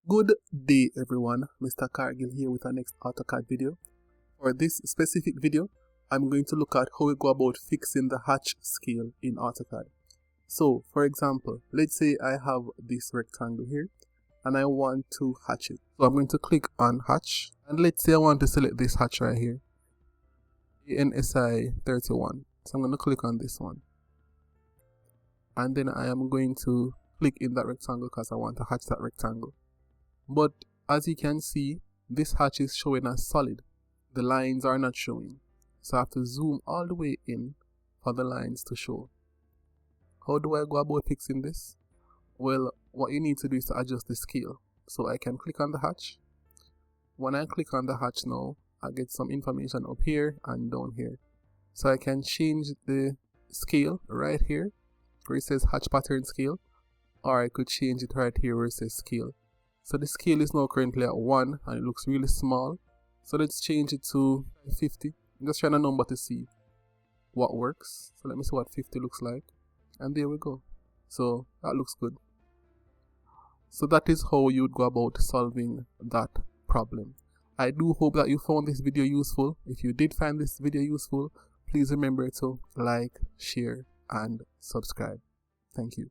Good day everyone, Mr. Cargill here with our next AutoCAD video. For this specific video, I'm going to look at how we go about fixing the hatch scale in AutoCAD. So for example, let's say I have this rectangle here and I want to hatch it. So I'm going to click on hatch and let's say I want to select this hatch right here, ANSI 31. So I'm going to click on this one and then I am going to click in that rectangle because I want to hatch that rectangle. But as you can see, this hatch is showing as solid. The lines are not showing. So I have to zoom all the way in for the lines to show. How do I go about fixing this? Well, what you need to do is to adjust the scale. So I can click on the hatch. When I click on the hatch now, I get some information up here and down here. So I can change the scale right here where it says hatch pattern scale, or I could change it right here where it says scale. So the scale is now currently at 1 and it looks really small. So let's change it to 50. I'm just trying a number to see what works. So let me see what 50 looks like. And there we go. So that looks good. So that is how you'd go about solving that problem. I do hope that you found this video useful. If you did find this video useful, please remember to like, share, and subscribe. Thank you.